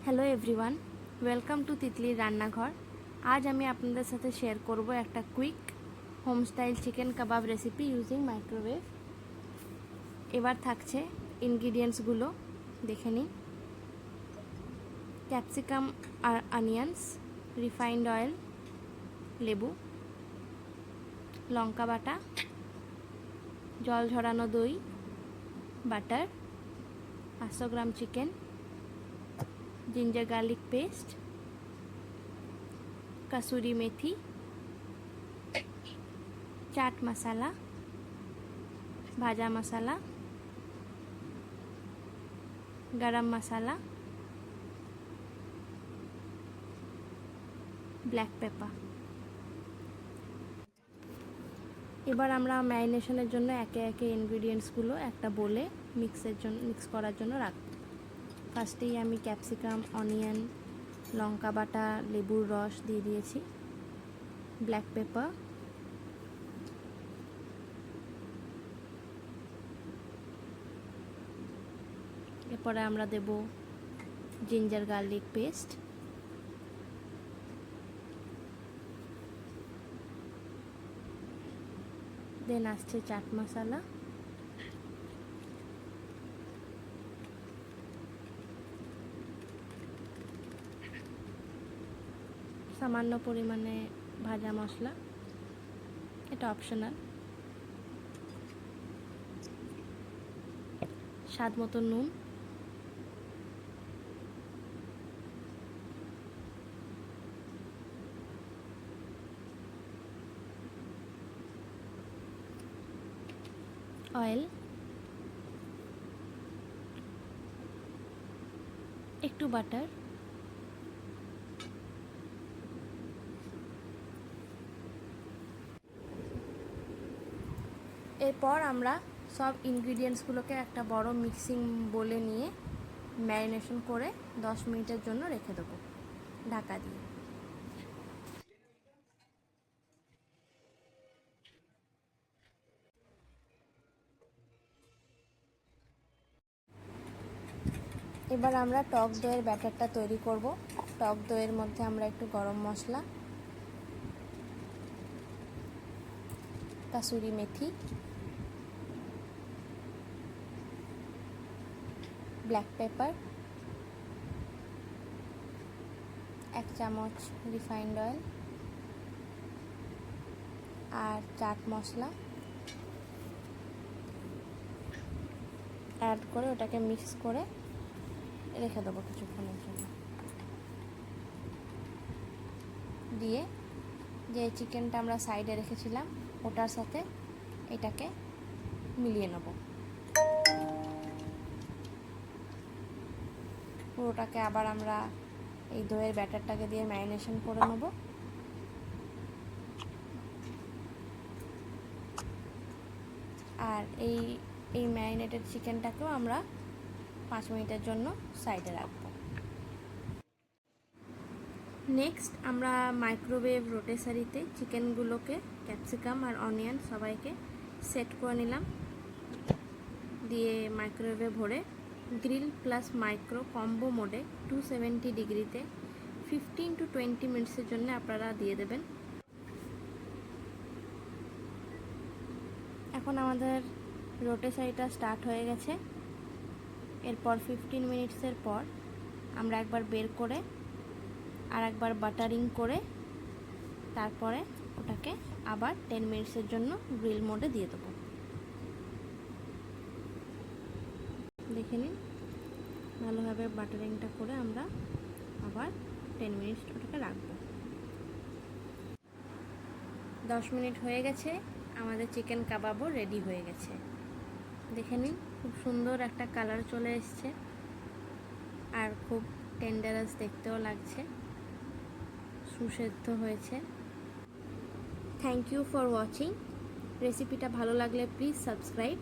Hello everyone, welcome to তিতলির রান্নাঘর। আজ আমি আপনাদের সাথে শেয়ার করব একটা quick home style chicken kebab recipe using microwave. এবার থাকছে ইনগ্রিডিয়েন্টসগুলো দেখে নিন। ক্যাপসিকাম আর অনিয়ন্স, রিফাইন্ড অয়েল, লেবু, লঙ্কা বাটা, জল ঝরানো দই, butter, 500 gram chicken, ginger garlic paste, kasuri methi, chaat masala, भाजा मसाला, गरम मसाला, ব্ল্যাক পেপার। এবার আমরা ম্যারিনেশনের জন্য একে একে ইনগ্রিডিয়েন্টসগুলো একটা বলে মিক্স করার জন্য রাখব। ফার্স্টেই আমি ক্যাপসিকাম, অনিয়ন, লঙ্কা বাটা, লেবুর রস দিয়ে দিয়েছি, ব্ল্যাক পেপার, এরপরে আমরা দেব জিঞ্জার গার্লিক পেস্ট, দেন আসছে চাট মশলা, সামান্য পরিমাণে ভাজা মশলা, এটা অপশনাল, স্বাদ মতো নুন, অয়েল, একটু বাটার, এরপর আমরা সব ইনগ্রিডিয়েন্টসগুলোকে একটা বড় মিক্সিং বোলে নিয়ে ম্যারিনেশন করে 10 মিনিটের জন্য রেখে দেবো ঢাকা দিয়ে। এবার আমরা টক দইয়ের ব্যাটারটা তৈরি করব। টক দইয়ের মধ্যে আমরা একটু গরম মশলা, কাসুরি মেথি, ব্ল্যাক পেপার, 1 চামচ রিফাইন্ড অয়েল আর চাট মশলা অ্যাড করে ওটাকে মিক্স করে রেখে দেবো কিছুক্ষণের জন্য। দিয়ে যে চিকেনটা আমরা সাইডে রেখেছিলাম ওটার সাথে এটাকে মিলিয়ে নেব। পুরোটাকে আবার আমরা এই দইয়ের ব্যাটারটাকে দিয়ে ম্যারিনেশন করে নেব। আর এই ম্যারিনেটেড চিকেনটাকেও আমরা 5 মিনিটের জন্য সাইডে রাখবো। নেক্সট আমরা মাইক্রোওয়েভ রোটেসারিতে চিকেনগুলোকে, ক্যাপসিকাম আর অনিয়ন সবাইকে সেট করে নিলাম। দিয়ে মাইক্রোওয়েভে ভরে গ্রিল প্লাস মাইক্রো কম্বো মোডে 270 ডিগ্রিতে 15 to 20 মিনিটসের জন্য আপনারা দিয়ে দেবেন। এখন আমাদের রোটেসারিটা স্টার্ট হয়ে গেছে। এরপর 15 মিনিটসের পর আমরা একবার বের করে আর একবার বাটারিং করে তারপরে ওটাকে আবার 10 মিনিটসের জন্য গ্রিল মোডে দিয়ে দেবো। দেখে নিন, ভালোভাবে বাটারিংটা করে আমরা আবার 10 মিনিট ওটাকে রাখবো। 10 মিনিট হয়ে গেছে, আমাদের চিকেন কাবাবও রেডি হয়ে গেছে। দেখে নিন, খুব সুন্দর একটা কালার চলে এসছে আর খুব টেন্ডারাস দেখতেও লাগছে, সুসেদ্ধ হয়েছে। Thank you for watching. রেসিপিটা ভালো লাগলে প্লিজ সাবস্ক্রাইব।